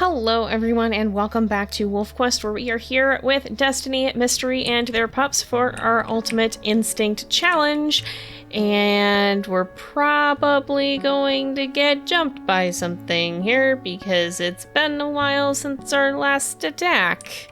Hello everyone and welcome back to WolfQuest, where we are here with Destiny, Mystery, and their pups for our Ultimate Instinct Challenge. And we're probably going to get jumped by something here because it's been a while since our last attack.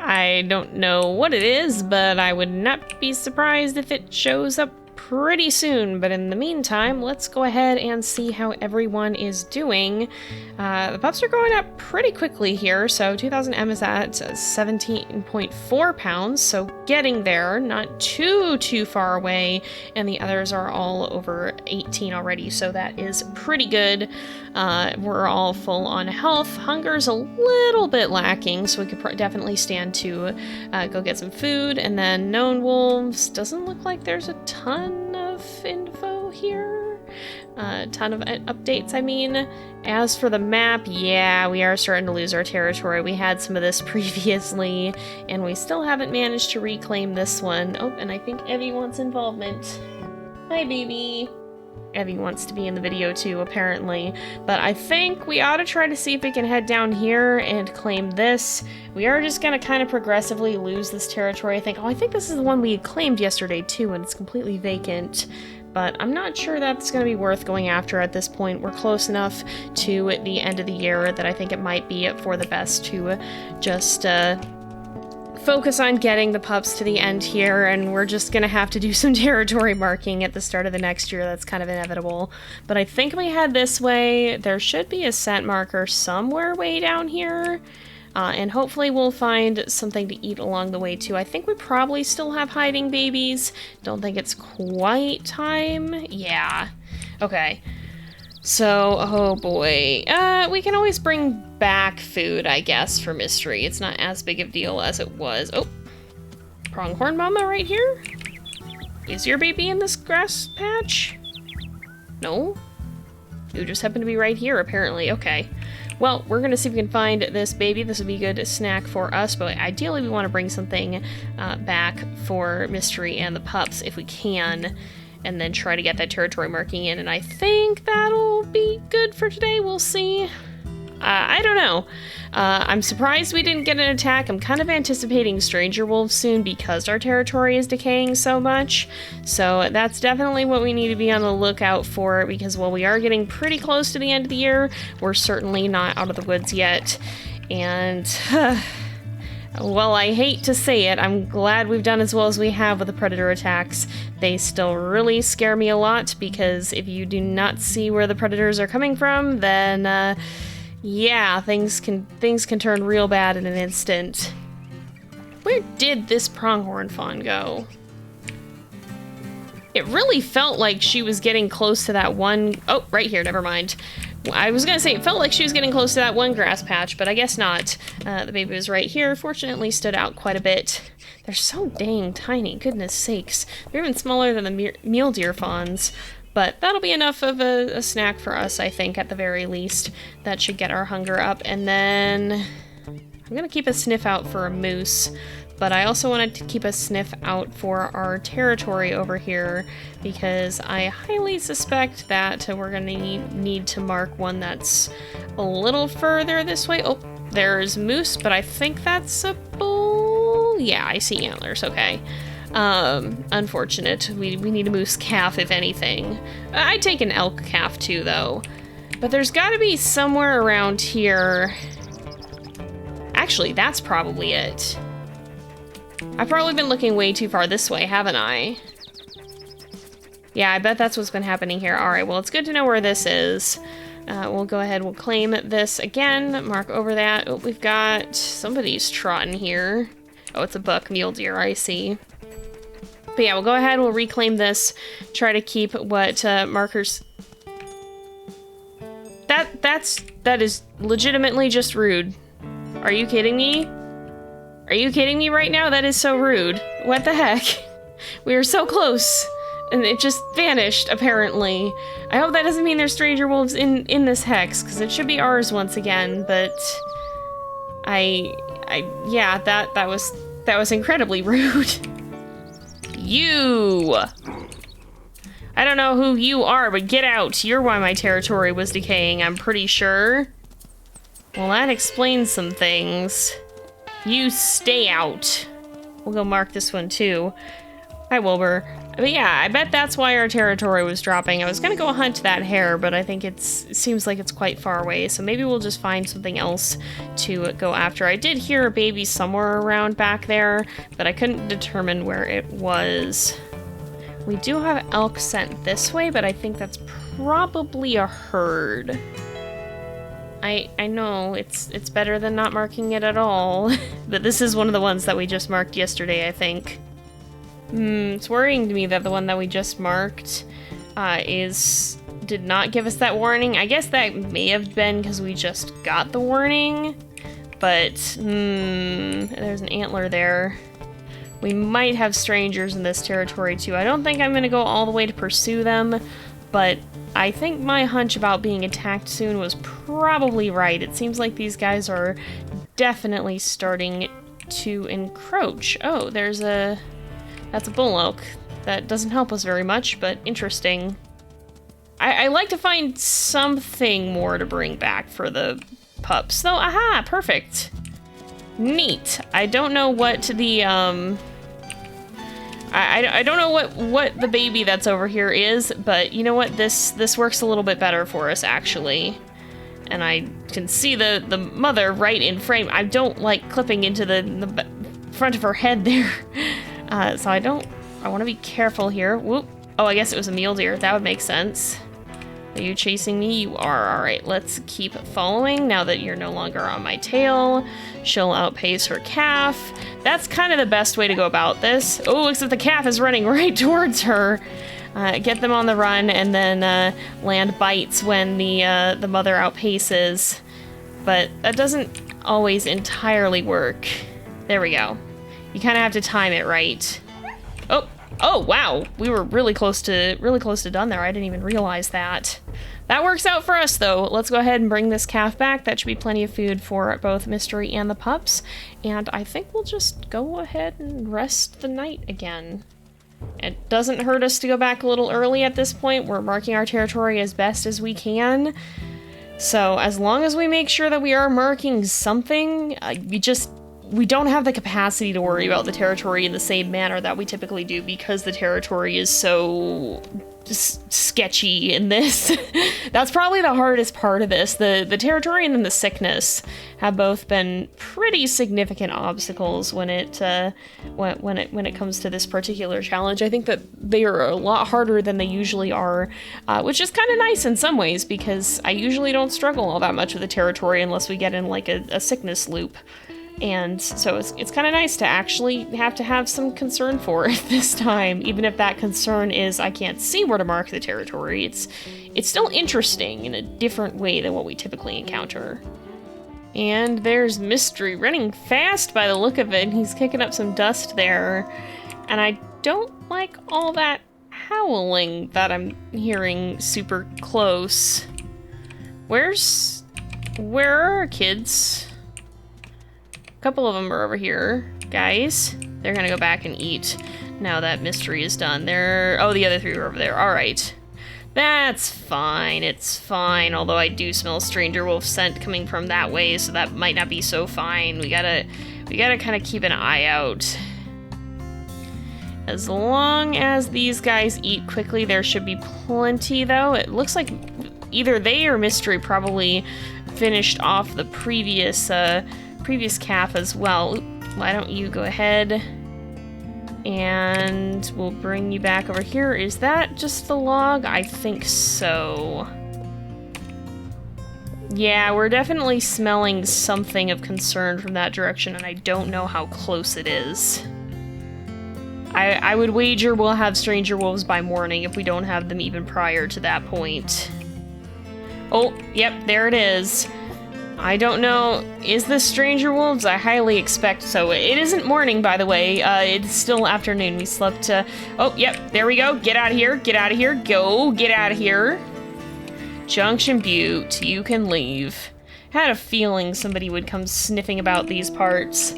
I don't know what it is, but I would not be surprised if it shows up pretty soon. But in the meantime, let's go ahead and see how everyone is doing. The pups are going up pretty quickly here. So 2000 M is at 17.4 pounds, so getting there, not too far away, and the others are all over 18 already, so that is pretty good. We're all full on health. Hunger's a little bit lacking, so we could definitely stand to go get some food. And then known wolves, doesn't look like there's a ton of info here. A ton of updates, I mean. As for the map, yeah, we are starting to lose our territory. We had some of this previously, and we still haven't managed to reclaim this one. Oh, and I think Evie wants involvement. Hi, baby. Evie wants to be in the video too, apparently. But I think we ought to try to see if we can head down here and claim this. We are just going to kind of progressively lose this territory, I think. Oh, I think this is the one we had claimed yesterday too, and it's completely vacant. But I'm not sure that's going to be worth going after at this point. We're close enough to the end of the year that I think it might be for the best to just focus on getting the pups to the end here, and we're just going to have to do some territory marking at the start of the next year. That's kind of inevitable. But I think we head this way. There should be a scent marker somewhere way down here. And hopefully we'll find something to eat along the way too. I think we probably still have hiding babies. Don't think it's quite time. Yeah. Okay. So, oh boy. We can always bring back food, I guess, for Mystery. It's not as big of a deal as it was. Oh. Pronghorn Mama right here? Is your baby in this grass patch? No? You just happen to be right here, apparently. Okay. Well, we're going to see if we can find this baby. This would be a good snack for us, but ideally we want to bring something back for Mystery and the pups if we can, and then try to get that territory marking in, and I think that'll be good for today. We'll see. I don't know. I'm surprised we didn't get an attack. I'm kind of anticipating stranger wolves soon because our territory is decaying so much. So that's definitely what we need to be on the lookout for, because while we are getting pretty close to the end of the year, we're certainly not out of the woods yet. And well, I hate to say it, I'm glad we've done as well as we have with the predator attacks. They still really scare me a lot, because if you do not see where the predators are coming from, then yeah, things can turn real bad in an instant. Where did this pronghorn fawn go? It really felt like she was getting close to that one... Oh, right here, never mind. I was gonna say, it felt like she was getting close to that one grass patch, but I guess not. The baby was right here. Fortunately, stood out quite a bit. They're so dang tiny, goodness sakes. They're even smaller than the mule deer fawns. But that'll be enough of a snack for us, I think, at the very least. That should get our hunger up. And then I'm going to keep a sniff out for a moose. But I also wanted to keep a sniff out for our territory over here, because I highly suspect that we're going to need to mark one that's a little further this way. Oh, there's moose, but I think that's a bull. Yeah, I see antlers. Okay. Unfortunate. We need a moose calf, if anything. I'd take an elk calf too, though. But there's gotta be somewhere around here. Actually, that's probably it. I've probably been looking way too far this way, haven't I? Yeah, I bet that's what's been happening here. Alright, well, it's good to know where this is. We'll go ahead, we'll claim this again, mark over that. Oh, we've got... somebody's trotting here. Oh, it's a buck mule deer, I see. But yeah, we'll go ahead, we'll reclaim this, try to keep what markers... That is legitimately just rude. Are you kidding me? Are you kidding me right now? That is so rude. What the heck? We were so close, and it just vanished, apparently. I hope that doesn't mean there's stranger wolves in this hex, because it should be ours once again, but... yeah, that was incredibly rude. You! I don't know who you are, but get out. You're why my territory was decaying, I'm pretty sure. Well, that explains some things. You stay out. We'll go mark this one too. Hi, Wilbur. But yeah, I bet that's why our territory was dropping. I was gonna go hunt that hare, but I think it seems like it's quite far away, so maybe we'll just find something else to go after. I did hear a baby somewhere around back there, but I couldn't determine where it was. We do have elk sent this way, but I think that's probably a herd. I know, it's better than not marking it at all, but this is one of the ones that we just marked yesterday, I think. It's worrying to me that the one that we just marked did not give us that warning. I guess that may have been because we just got the warning, but there's an antler there. We might have strangers in this territory too. I don't think I'm gonna go all the way to pursue them, but I think my hunch about being attacked soon was probably right. It seems like these guys are definitely starting to encroach. Oh, that's a bull elk. That doesn't help us very much, but interesting. I like to find something more to bring back for the pups. So, aha, perfect. Neat. I don't know what the, I don't know what the baby that's over here is, but you know what? This works a little bit better for us, actually. And I can see the mother right in frame. I don't like clipping into the front of her head there. So I want to be careful here. Whoop. Oh, I guess it was a mule deer. That would make sense. Are you chasing me? You are. All right, let's keep following now that you're no longer on my tail. She'll outpace her calf. That's kind of the best way to go about this. Oh, except the calf is running right towards her. Get them on the run and then land bites when the mother outpaces. But that doesn't always entirely work. There we go. You kind of have to time it right. Oh, wow. We were really close to done there. I didn't even realize that. That works out for us, though. Let's go ahead and bring this calf back. That should be plenty of food for both Mystery and the pups. And I think we'll just go ahead and rest the night again. It doesn't hurt us to go back a little early at this point. We're marking our territory as best as we can. So as long as we make sure that we are marking something, we don't have the capacity to worry about the territory in the same manner that we typically do because the territory is so sketchy in this. That's probably the hardest part of this. The territory and then the sickness have both been pretty significant obstacles when it comes to this particular challenge. I think that they are a lot harder than they usually are, which is kind of nice in some ways because I usually don't struggle all that much with the territory unless we get in like a sickness loop. And so it's kind of nice to actually have some concern for it this time, even if that concern is I can't see where to mark the territory. It's still interesting in a different way than what we typically encounter. And there's Mystery running fast by the look of it. He's kicking up some dust there. And I don't like all that howling that I'm hearing super close. Where are our kids? A couple of them are over here, guys. They're gonna go back and eat now that Mystery is done. Oh, the other three are over there. All right. That's fine. It's fine. Although I do smell stranger wolf scent coming from that way, so that might not be so fine. We gotta kind of keep an eye out. As long as these guys eat quickly, there should be plenty, though. It looks like either they or Mystery probably finished off the previous calf as well. Why don't you go ahead and we'll bring you back over here. Is that just the log? I think so. Yeah, we're definitely smelling something of concern from that direction, and I don't know how close it is. I would wager we'll have stranger wolves by morning if we don't have them even prior to that point. Oh, yep, there it is. I don't know, is this stranger wolves? I highly expect so. It isn't morning, by the way. It's still afternoon. We slept, oh, yep, there we go. Get out of here, get out of here, go, get out of here. Junction Butte, you can leave. Had a feeling somebody would come sniffing about these parts.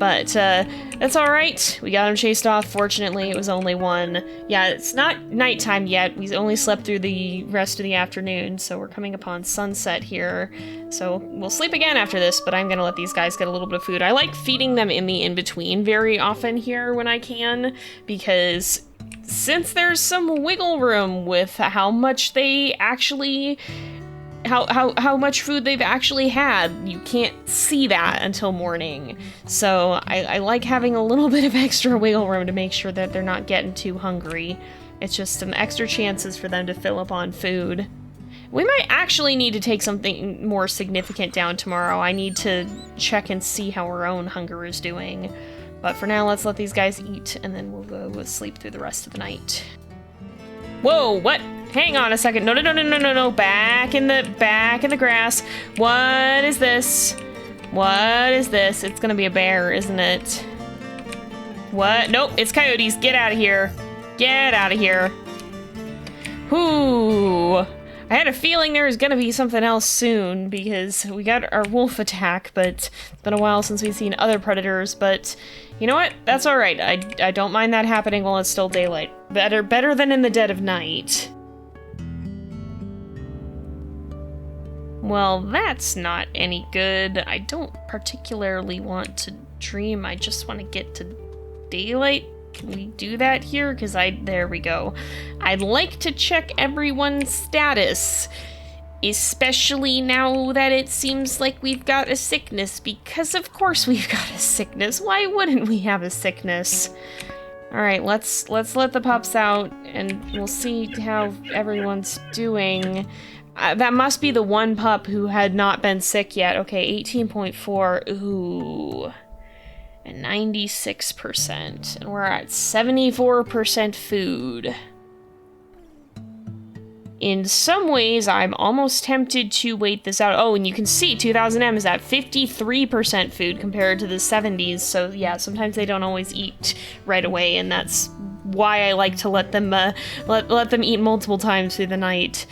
But that's all right. We got him chased off. Fortunately, it was only one. Yeah, it's not nighttime yet. We only slept through the rest of the afternoon, so we're coming upon sunset here. So we'll sleep again after this, but I'm gonna let these guys get a little bit of food. I like feeding them in the in-between very often here when I can, because since there's some wiggle room with how much they actually... how much food they've actually had. You can't see that until morning. So I like having a little bit of extra wiggle room to make sure that they're not getting too hungry. It's just some extra chances for them to fill up on food. We might actually need to take something more significant down tomorrow. I need to check and see how our own hunger is doing. But for now, let's let these guys eat, and then we'll go sleep through the rest of the night. Whoa, what? Hang on a second. No. Back in the grass. What is this? What is this? It's gonna be a bear, isn't it? What? Nope, it's coyotes. Get out of here. Get out of here. Whoo. I had a feeling there was gonna be something else soon because we got our wolf attack, but it's been a while since we've seen other predators, but you know what? That's all right. I don't mind that happening while it's still daylight. Better than in the dead of night. Well, that's not any good. I don't particularly want to dream. I just want to get to daylight. Can we do that here? Because there we go. I'd like to check everyone's status. Especially now that it seems like we've got a sickness, because of course we've got a sickness. Why wouldn't we have a sickness? All right, let's let the pups out and we'll see how everyone's doing. That must be the one pup who had not been sick yet. Okay, 18.4. Ooh. And 96%. And we're at 74% food. In some ways, I'm almost tempted to wait this out. Oh, and you can see 2000M is at 53% food compared to the 70s. So yeah, sometimes they don't always eat right away, and that's why I like to let them let them eat multiple times through the night.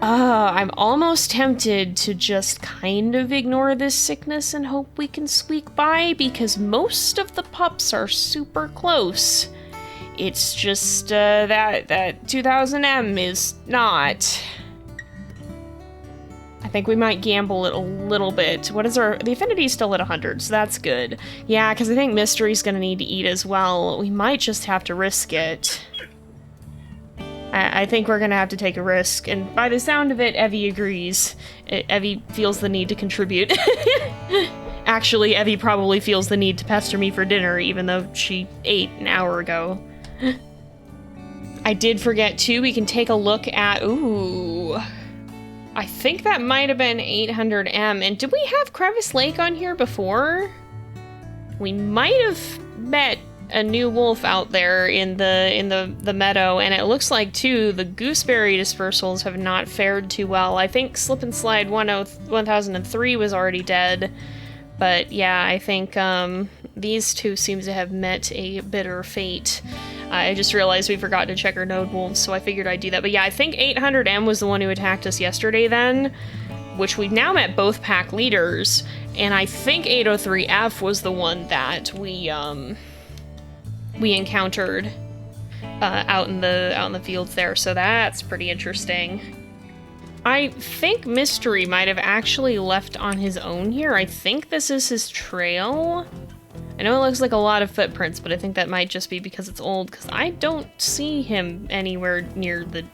I'm almost tempted to just kind of ignore this sickness and hope we can squeak by, because most of the pups are super close. It's just that 2000M is not. I think we might gamble it a little bit. What is the affinity's still at 100, so that's good. Yeah, because I think Mystery's gonna need to eat as well. We might just have to risk it. I think we're gonna have to take a risk, and by the sound of it, Evie agrees. Evie feels the need to contribute. Actually, Evie probably feels the need to pester me for dinner, even though she ate an hour ago. I did forget, too, we can take a look at... Ooh. I think that might have been 800M, and did we have Crevice Lake on here before? We might have met a new wolf out there in the meadow, and it looks like too the gooseberry dispersals have not fared too well. I think Slip and Slide 1003 was already dead, but yeah, I think these two seem to have met a bitter fate. I just realized we forgot to check our node wolves, so I figured I'd do that. But yeah, I think 800M was the one who attacked us yesterday then, which we've now met both pack leaders, and I think 803F was the one that we encountered out in the fields there, so that's pretty interesting. I think Mystery might have actually left on his own here. I think this is his trail. I know it looks like a lot of footprints, but I think that might just be because it's old, because I don't see him anywhere near the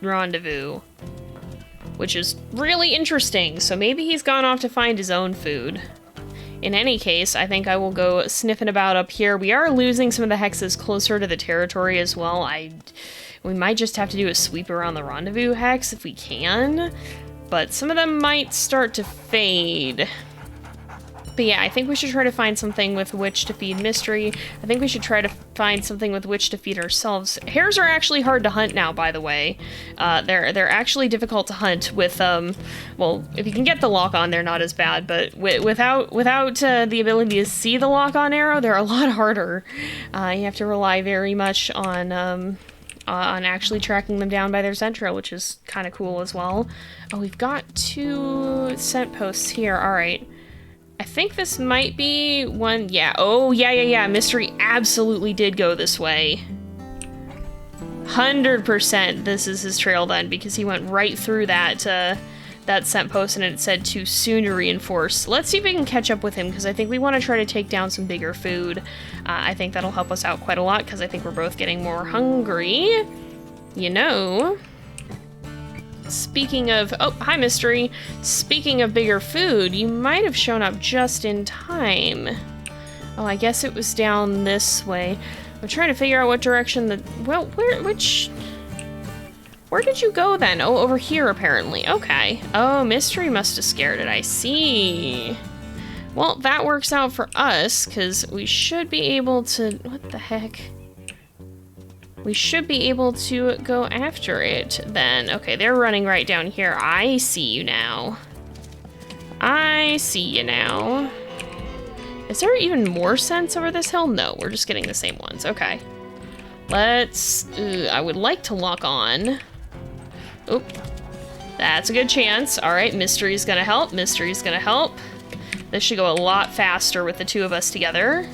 rendezvous, which is really interesting. So maybe he's gone off to find his own food. In any case, I think I will go sniffing about up here. We are losing some of the hexes closer to the territory as well. We might just have to do a sweep around the rendezvous hex if we can, but some of them might start to fade. But yeah, I think we should try to find something with which to feed Mystery. I think we should try to find something with which to feed ourselves. Hares are actually hard to hunt now, by the way. They're actually difficult to hunt with, well, if you can get the lock-on, they're not as bad, but without the ability to see the lock-on arrow, they're a lot harder. You have to rely very much on actually tracking them down by their scent trail, which is kind of cool as well. Oh, we've got 2 scent posts here, all right. I think this might be one, yeah. Oh, yeah. Mystery absolutely did go this way. 100% this is his trail then, because he went right through that scent post and it said too soon to reinforce. Let's see if we can catch up with him, because I think we want to try to take down some bigger food. I think that'll help us out quite a lot, because I think we're both getting more hungry. You know. Speaking of, oh, hi Mystery. Speaking of bigger food, you might have shown up just in time. Oh, I guess it was down this way. I'm trying to figure out what direction the, well, where did you go then? Oh, over here apparently. Okay. Oh, Mystery must have scared it. I see. Well, that works out for us, because we should be able to, what the heck? We should be able to go after it then. Okay, they're running right down here. I see you now. I see you now. Is there even more scents over this hill? No, we're just getting the same ones. Okay. Let's... I would like to lock on. Oop. That's a good chance. All right, Mystery's gonna help. Mystery's gonna help. This should go a lot faster with the two of us together.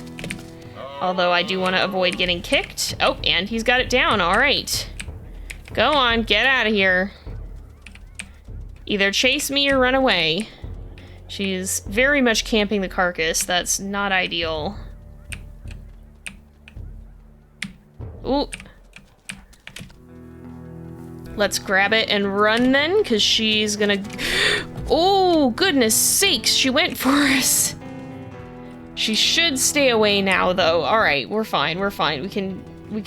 Although I do want to avoid getting kicked. Oh, and he's got it down. All right. Go on, get out of here. Either chase me or run away. She's very much camping the carcass. That's not ideal. Ooh. Let's grab it and run then, because she's gonna... Oh, goodness sakes, she went for us. She should stay away now, though. All right, we're fine. We're fine. We can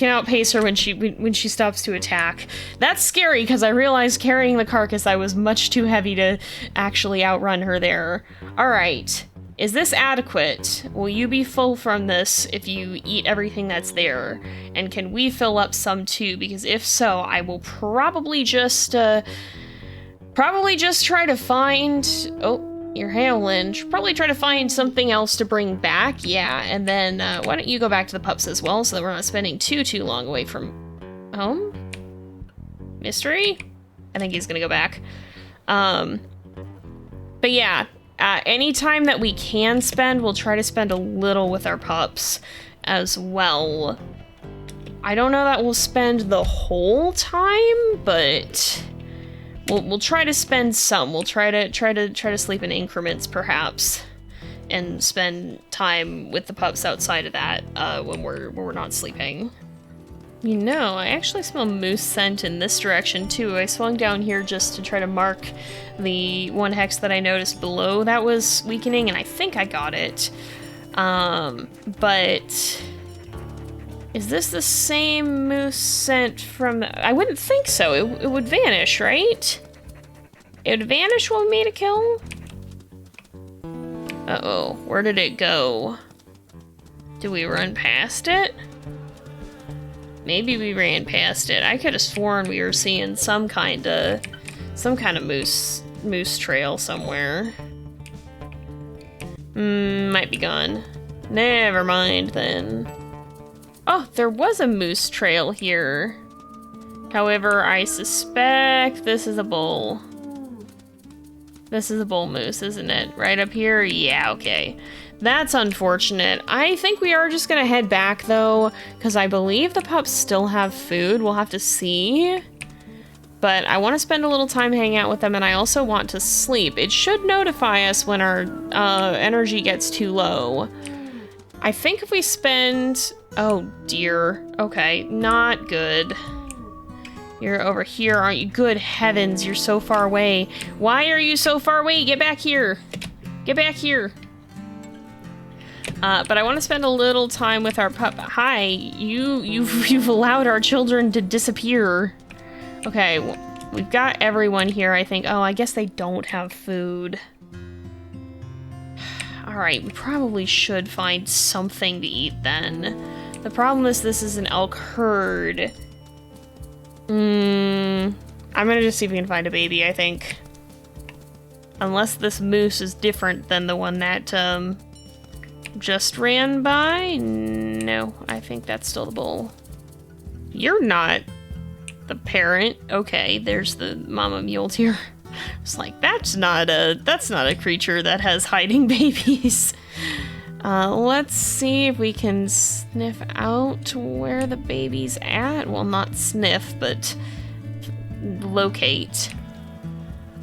outpace her when she stops to attack. That's scary, because I realized carrying the carcass, I was much too heavy to actually outrun her there. All right. Is this adequate? Will you be full from this if you eat everything that's there? And can we fill up some too? Because if so, I will probably just try to find... Oh. You're hailing. Should probably try to find something else to bring back. Yeah, and then why don't you go back to the pups as well, so that we're not spending too long away from home? Mystery? I think he's gonna go back. But yeah, any time that we can spend, we'll try to spend a little with our pups as well. I don't know that we'll spend the whole time, but... We'll try to spend some. We'll try to sleep in increments, perhaps, and spend time with the pups outside of that when we're not sleeping. You know, I actually smell moose scent in this direction too. I swung down here just to try to mark the one hex that I noticed below that was weakening, and I think I got it. But is this the same moose scent from... I wouldn't think so. It would vanish, right? It would vanish when we made a kill? Uh-oh. Where did it go? Did we run past it? Maybe we ran past it. I could have sworn we were seeing some kind of moose trail somewhere. Might be gone. Never mind then. Oh, there was a moose trail here. However, I suspect this is a bull. This is a bull moose, isn't it? Right up here? Yeah, okay. That's unfortunate. I think we are just gonna head back though, because I believe the pups still have food. We'll have to see. But I want to spend a little time hanging out with them, and I also want to sleep. It should notify us when our energy gets too low. I think if we spend... Oh dear. Okay, not good. You're over here, aren't you? Good heavens, you're so far away. Why are you so far away? Get back here. Get back here. But I want to spend a little time with our pup. Hi, you've allowed our children to disappear. Okay, we've got everyone here, I think. Oh, I guess they don't have food. Alright, we probably should find something to eat then. The problem is this is an elk herd. I'm gonna just see if we can find a baby, I think. Unless this moose is different than the one that, just ran by? No, I think that's still the bull. You're not the parent. Okay, there's the mama mule deer It's like, that's not a creature that has hiding babies. Let's see if we can sniff out where the baby's at. Well, not sniff, but locate.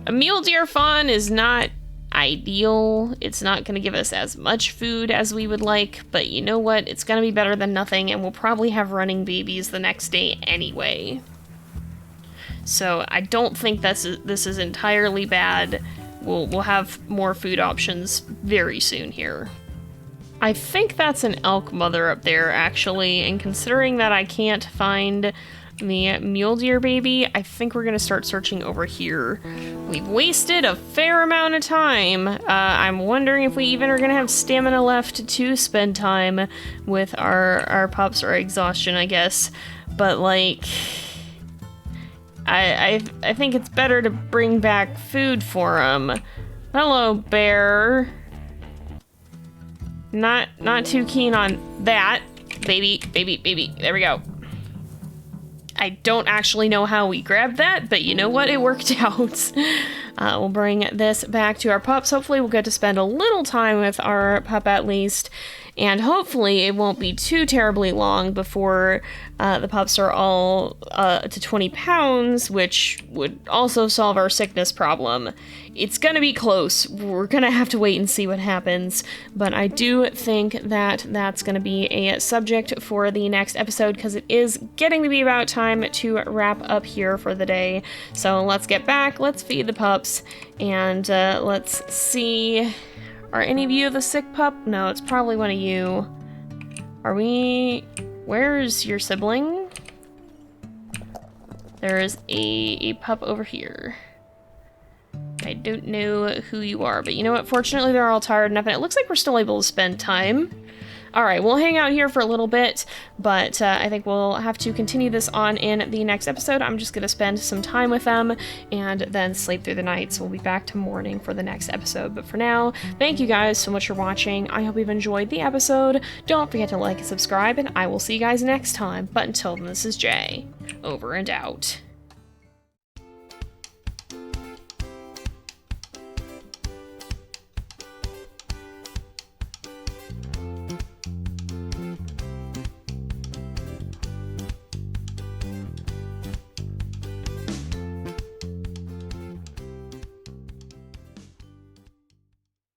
A mule deer fawn is not ideal. It's not going to give us as much food as we would like, but you know what? It's going to be better than nothing, and we'll probably have running babies the next day anyway. So I don't think this is entirely bad. We'll have more food options very soon here. I think that's an elk mother up there, actually, and considering that I can't find the mule deer baby, I think we're gonna start searching over here. We've wasted a fair amount of time. I'm wondering if we even are gonna have stamina left to spend time with our pups, or exhaustion, I guess. But like, I think it's better to bring back food for them. Hello, bear. Not too keen on that. Baby. There we go. I don't actually know how we grabbed that, but you know what? It worked out. We'll bring this back to our pups. Hopefully we'll get to spend a little time with our pup at least. And hopefully it won't be too terribly long before the pups are all to 20 pounds, which would also solve our sickness problem. It's gonna be close. We're gonna have to wait and see what happens, but I do think that that's gonna be a subject for the next episode, because it is getting to be about time to wrap up here for the day. So let's get back, let's feed the pups, and let's see. Are any of you the sick pup? No, it's probably one of you. Are we... Where's your sibling? There is a pup over here. I don't know who you are, but you know what? Fortunately, they're all tired enough, and it looks like we're still able to spend time. Alright, we'll hang out here for a little bit, but I think we'll have to continue this on in the next episode. I'm just going to spend some time with them and then sleep through the night, so we'll be back to morning for the next episode. But for now, thank you guys so much for watching. I hope you've enjoyed the episode. Don't forget to like and subscribe, and I will see you guys next time. But until then, this is Jay. Over and out.